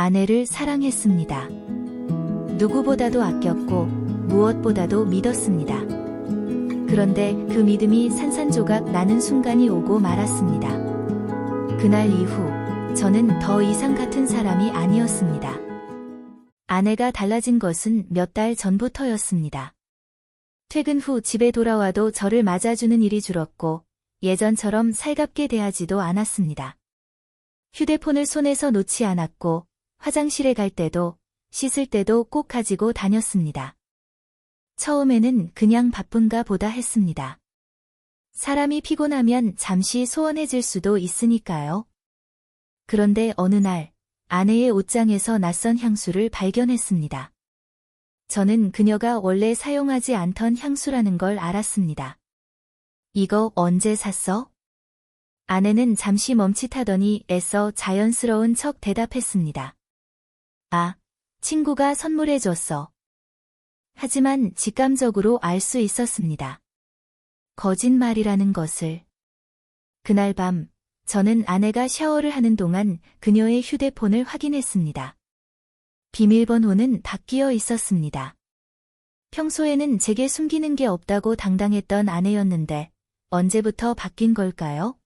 아내를 사랑했습니다. 누구보다도 아꼈고 무엇보다도 믿었습니다. 그런데 그 믿음이 산산조각 나는 순간이 오고 말았습니다. 그날 이후 저는 더 이상 같은 사람이 아니었습니다. 아내가 달라진 것은 몇 달 전부터였습니다. 퇴근 후 집에 돌아와도 저를 맞아주는 일이 줄었고 예전처럼 살갑게 대하지도 않았습니다. 휴대폰을 손에서 놓지 않았고 화장실에 갈 때도 씻을 때도 꼭 가지고 다녔습니다. 처음에는 그냥 바쁜가 보다 했습니다. 사람이 피곤하면 잠시 소원해질 수도 있으니까요. 그런데 어느 날 아내의 옷장에서 낯선 향수를 발견했습니다. 저는 그녀가 원래 사용하지 않던 향수라는 걸 알았습니다. 이거 언제 샀어? 아내는 잠시 멈칫하더니 애써 자연스러운 척 대답했습니다. 아, 친구가 선물해줬어. 하지만 직감적으로 알 수 있었습니다. 거짓말이라는 것을. 그날 밤, 저는 아내가 샤워를 하는 동안 그녀의 휴대폰을 확인했습니다. 비밀번호는 바뀌어 있었습니다. 평소에는 제게 숨기는 게 없다고 당당했던 아내였는데 언제부터 바뀐 걸까요?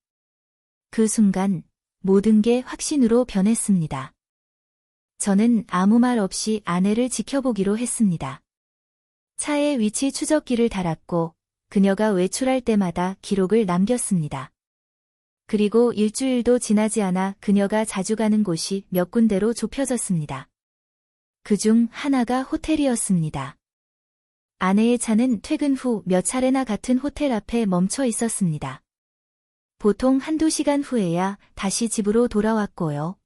그 순간 모든 게 확신으로 변했습니다. 저는 아무 말 없이 아내를 지켜보기로 했습니다. 차에 위치 추적기를 달았고 그녀가 외출할 때마다 기록을 남겼습니다. 그리고 일주일도 지나지 않아 그녀가 자주 가는 곳이 몇 군데로 좁혀졌습니다. 그중 하나가 호텔이었습니다. 아내의 차는 퇴근 후 몇 차례나 같은 호텔 앞에 멈춰 있었습니다. 보통 한두 시간 후에야 다시 집으로 돌아왔고요.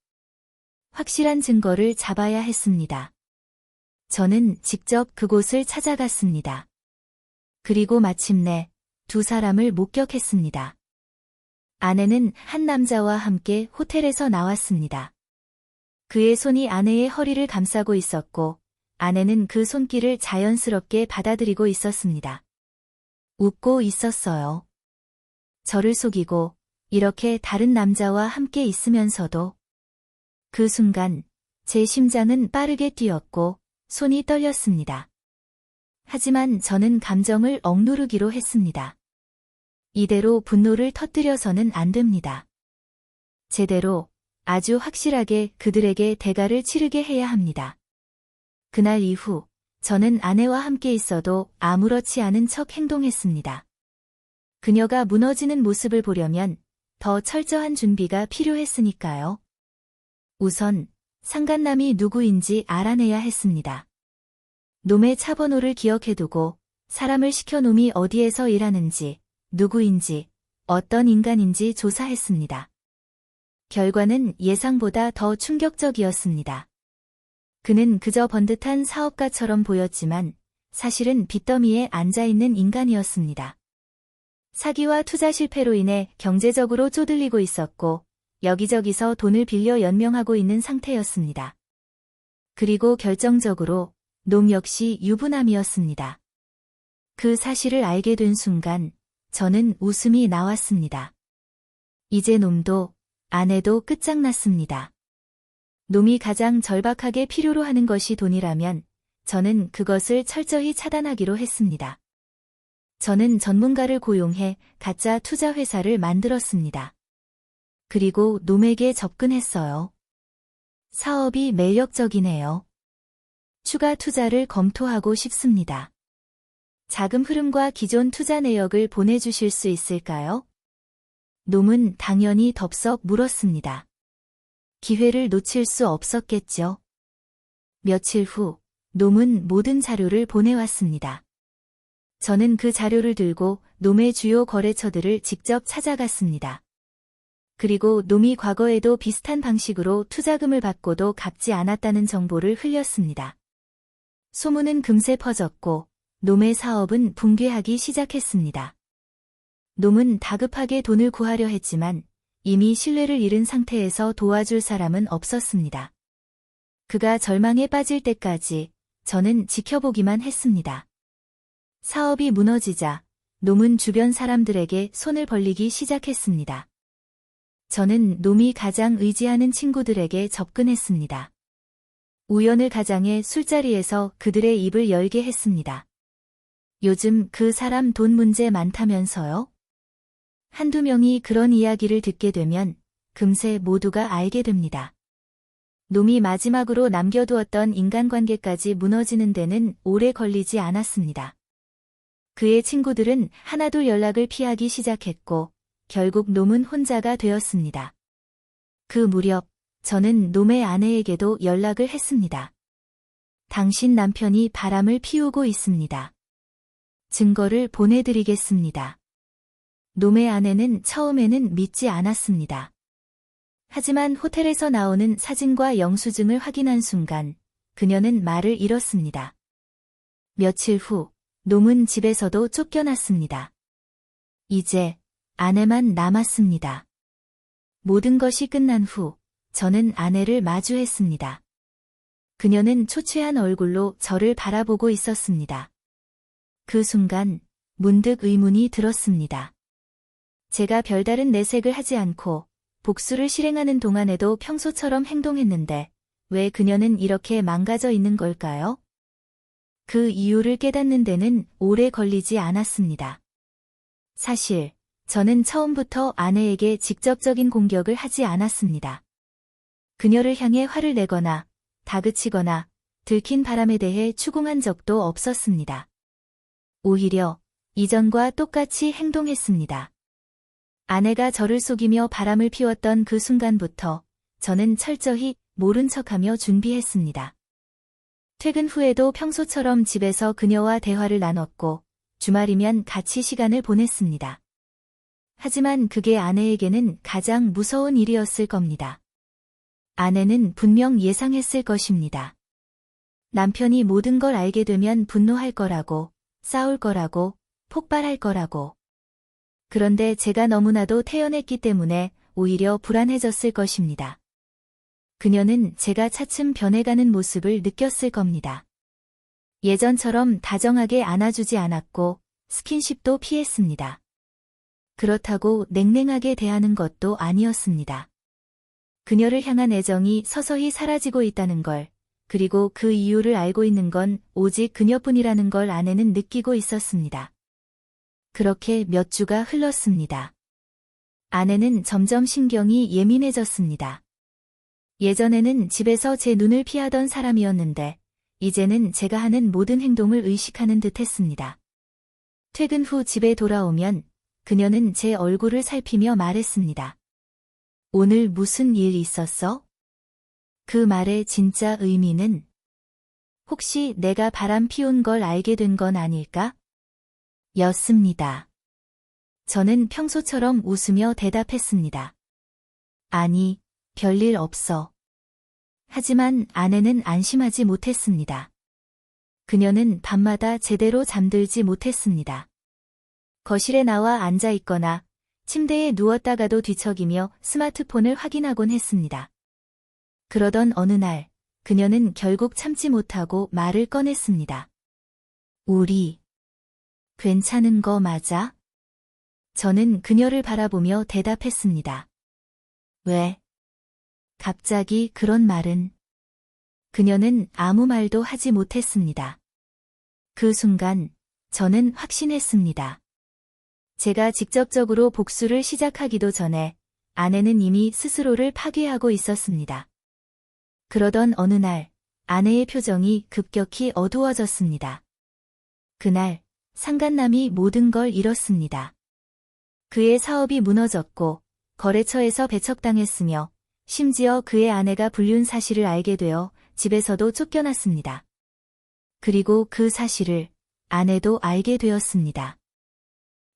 확실한 증거를 잡아야 했습니다. 저는 직접 그곳을 찾아갔습니다. 그리고 마침내 두 사람을 목격했습니다. 아내는 한 남자와 함께 호텔에서 나왔습니다. 그의 손이 아내의 허리를 감싸고 있었고 아내는 그 손길을 자연스럽게 받아들이고 있었습니다. 웃고 있었어요. 저를 속이고 이렇게 다른 남자와 함께 있으면서도. 그 순간 제 심장은 빠르게 뛰었고 손이 떨렸습니다. 하지만 저는 감정을 억누르기로 했습니다. 이대로 분노를 터뜨려서는 안 됩니다. 제대로, 아주 확실하게 그들에게 대가를 치르게 해야 합니다. 그날 이후 저는 아내와 함께 있어도 아무렇지 않은 척 행동했습니다. 그녀가 무너지는 모습을 보려면 더 철저한 준비가 필요했으니까요. 우선 상간남이 누구인지 알아내야 했습니다. 놈의 차 번호를 기억해두고 사람을 시켜 놈이 어디에서 일하는지, 누구인지, 어떤 인간인지 조사했습니다. 결과는 예상보다 더 충격적이었습니다. 그는 그저 번듯한 사업가처럼 보였지만 사실은 빚더미에 앉아있는 인간이었습니다. 사기와 투자 실패로 인해 경제적으로 쪼들리고 있었고 여기저기서 돈을 빌려 연명하고 있는 상태였습니다. 그리고 결정적으로 놈 역시 유부남이었습니다. 그 사실을 알게 된 순간 저는 웃음이 나왔습니다. 이제 놈도 아내도 끝장났습니다. 놈이 가장 절박하게 필요로 하는 것이 돈이라면 저는 그것을 철저히 차단하기로 했습니다. 저는 전문가를 고용해 가짜 투자 회사를 만들었습니다. 그리고 놈에게 접근했어요. 사업이 매력적이네요. 추가 투자를 검토하고 싶습니다. 자금 흐름과 기존 투자 내역을 보내주실 수 있을까요? 놈은 당연히 덥석 물었습니다. 기회를 놓칠 수 없었겠죠. 며칠 후 놈은 모든 자료를 보내왔습니다. 저는 그 자료를 들고 놈의 주요 거래처들을 직접 찾아갔습니다. 그리고 놈이 과거에도 비슷한 방식으로 투자금을 받고도 갚지 않았다는 정보를 흘렸습니다. 소문은 금세 퍼졌고 놈의 사업은 붕괴하기 시작했습니다. 놈은 다급하게 돈을 구하려 했지만 이미 신뢰를 잃은 상태에서 도와줄 사람은 없었습니다. 그가 절망에 빠질 때까지 저는 지켜보기만 했습니다. 사업이 무너지자 놈은 주변 사람들에게 손을 벌리기 시작했습니다. 저는 놈이 가장 의지하는 친구들에게 접근했습니다. 우연을 가장해 술자리에서 그들의 입을 열게 했습니다. 요즘 그 사람 돈 문제 많다면서요? 한두 명이 그런 이야기를 듣게 되면 금세 모두가 알게 됩니다. 놈이 마지막으로 남겨두었던 인간관계까지 무너지는 데는 오래 걸리지 않았습니다. 그의 친구들은 하나둘 연락을 피하기 시작했고 결국 놈은 혼자가 되었습니다. 그 무렵 저는 놈의 아내에게도 연락을 했습니다. 당신 남편이 바람을 피우고 있습니다. 증거를 보내드리겠습니다. 놈의 아내는 처음에는 믿지 않았습니다. 하지만 호텔에서 나오는 사진과 영수증을 확인한 순간 그녀는 말을 잃었습니다. 며칠 후 놈은 집에서도 쫓겨났습니다. 이제 아내만 남았습니다. 모든 것이 끝난 후 저는 아내를 마주했습니다. 그녀는 초췌한 얼굴로 저를 바라보고 있었습니다. 그 순간 문득 의문이 들었습니다. 제가 별다른 내색을 하지 않고 복수를 실행하는 동안에도 평소처럼 행동했는데 왜 그녀는 이렇게 망가져 있는 걸까요? 그 이유를 깨닫는 데는 오래 걸리지 않았습니다. 사실 저는 처음부터 아내에게 직접적인 공격을 하지 않았습니다. 그녀를 향해 화를 내거나 다그치거나 들킨 바람에 대해 추궁한 적도 없었습니다. 오히려 이전과 똑같이 행동했습니다. 아내가 저를 속이며 바람을 피웠던 그 순간부터 저는 철저히 모른 척하며 준비했습니다. 퇴근 후에도 평소처럼 집에서 그녀와 대화를 나눴고 주말이면 같이 시간을 보냈습니다. 하지만 그게 아내에게는 가장 무서운 일이었을 겁니다. 아내는 분명 예상했을 것입니다. 남편이 모든 걸 알게 되면 분노할 거라고, 싸울 거라고, 폭발할 거라고. 그런데 제가 너무나도 태연했기 때문에 오히려 불안해졌을 것입니다. 그녀는 제가 차츰 변해가는 모습을 느꼈을 겁니다. 예전처럼 다정하게 안아주지 않았고 스킨십도 피했습니다. 그렇다고 냉랭하게 대하는 것도 아니었습니다. 그녀를 향한 애정이 서서히 사라지고 있다는 걸, 그리고 그 이유를 알고 있는 건 오직 그녀뿐이라는 걸 아내는 느끼고 있었습니다. 그렇게 몇 주가 흘렀습니다. 아내는 점점 신경이 예민해졌습니다. 예전에는 집에서 제 눈을 피하던 사람이었는데 이제는 제가 하는 모든 행동을 의식하는 듯 했습니다. 퇴근 후 집에 돌아오면 그녀는 제 얼굴을 살피며 말했습니다. 오늘 무슨 일 있었어? 그 말의 진짜 의미는 혹시 내가 바람 피운 걸 알게 된 건 아닐까? 였습니다. 저는 평소처럼 웃으며 대답했습니다. 아니, 별일 없어. 하지만 아내는 안심하지 못했습니다. 그녀는 밤마다 제대로 잠들지 못했습니다. 거실에 나와 앉아 있거나 침대에 누웠다가도 뒤척이며 스마트폰을 확인하곤 했습니다. 그러던 어느 날 그녀는 결국 참지 못하고 말을 꺼냈습니다. 우리 괜찮은 거 맞아? 저는 그녀를 바라보며 대답했습니다. 왜? 갑자기 그런 말은? 그녀는 아무 말도 하지 못했습니다. 그 순간 저는 확신했습니다. 제가 직접적으로 복수를 시작하기도 전에 아내는 이미 스스로를 파괴하고 있었습니다. 그러던 어느 날 아내의 표정이 급격히 어두워졌습니다. 그날 상간남이 모든 걸 잃었습니다. 그의 사업이 무너졌고 거래처에서 배척당했으며 심지어 그의 아내가 불륜 사실을 알게 되어 집에서도 쫓겨났습니다. 그리고 그 사실을 아내도 알게 되었습니다.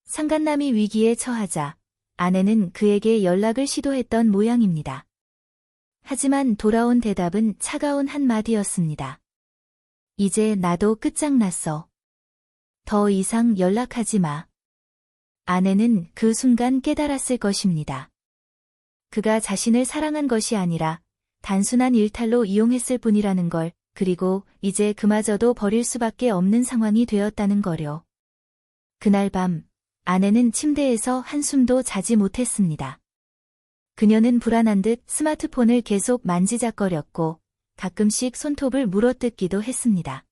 상간남이 위기에 처하자 아내는 그에게 연락을 시도했던 모양입니다. 하지만 돌아온 대답은 차가운 한마디였습니다. 이제 나도 끝장났어. 더 이상 연락하지 마. 아내는 그 순간 깨달았을 것입니다. 그가 자신을 사랑한 것이 아니라 단순한 일탈로 이용했을 뿐이라는 걸, 그리고 이제 그마저도 버릴 수밖에 없는 상황이 되었다는 거요. 그날 밤 아내는 침대에서 한숨도 자지 못했습니다. 그녀는 불안한 듯 스마트폰을 계속 만지작거렸고 가끔씩 손톱을 물어뜯기도 했습니다.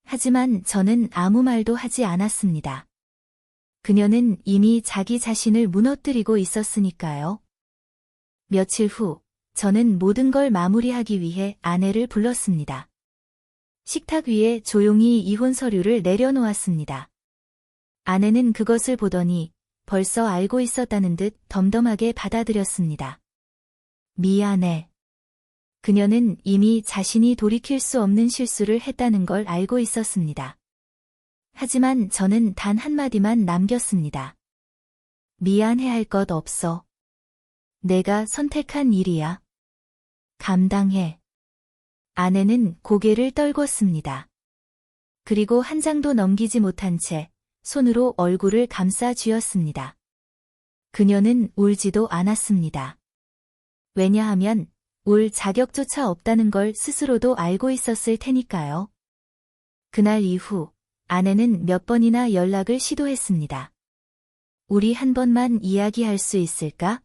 하지만 저는 아무 말도 하지 않았습니다. 그녀는 이미 자기 자신을 무너뜨리고 있었으니까요. 며칠 후, 저는 모든 걸 마무리하기 위해 아내를 불렀습니다. 식탁 위에 조용히 이혼 서류를 내려놓았습니다. 아내는 그것을 보더니 벌써 알고 있었다는 듯 덤덤하게 받아들였습니다. 미안해. 그녀는 이미 자신이 돌이킬 수 없는 실수를 했다는 걸 알고 있었습니다. 하지만 저는 단 한마디만 남겼습니다. 미안해할 것 없어. 내가 선택한 일이야. 감당해. 아내는 고개를 떨궜습니다. 그리고 한 장도 넘기지 못한 채 손으로 얼굴을 감싸 쥐었습니다. 그녀는 울지도 않았습니다. 왜냐하면 울 자격조차 없다는 걸 스스로도 알고 있었을 테니까요. 그날 이후 아내는 몇 번이나 연락을 시도했습니다. 우리 한 번만 이야기할 수 있을까?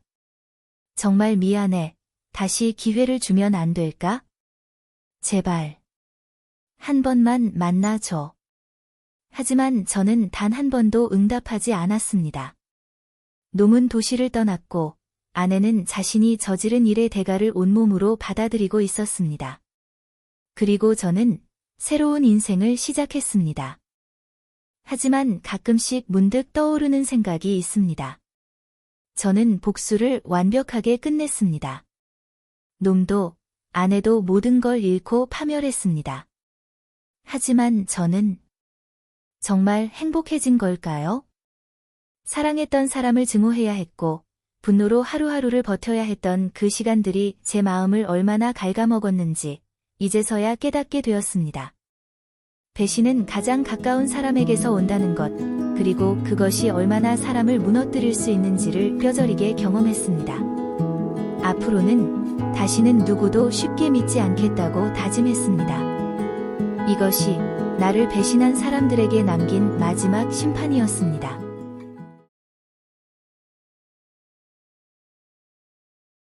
정말 미안해. 다시 기회를 주면 안 될까? 제발. 한 번만 만나줘. 하지만 저는 단 한 번도 응답하지 않았습니다. 놈은 도시를 떠났고 아내는 자신이 저지른 일의 대가를 온몸으로 받아들이고 있었습니다. 그리고 저는 새로운 인생을 시작했습니다. 하지만 가끔씩 문득 떠오르는 생각이 있습니다. 저는 복수를 완벽하게 끝냈습니다. 놈도 아내도 모든 걸 잃고 파멸했습니다. 하지만 저는 정말 행복해진 걸까요? 사랑했던 사람을 증오해야 했고 분노로 하루하루를 버텨야 했던 그 시간들이 제 마음을 얼마나 갉아먹었는지 이제서야 깨닫게 되었습니다. 배신은 가장 가까운 사람에게서 온다는 것, 그리고 그것이 얼마나 사람을 무너뜨릴 수 있는지를 뼈저리게 경험했습니다. 앞으로는 다시는 누구도 쉽게 믿지 않겠다고 다짐했습니다. 이것이 나를 배신한 사람들에게 남긴 마지막 심판이었습니다.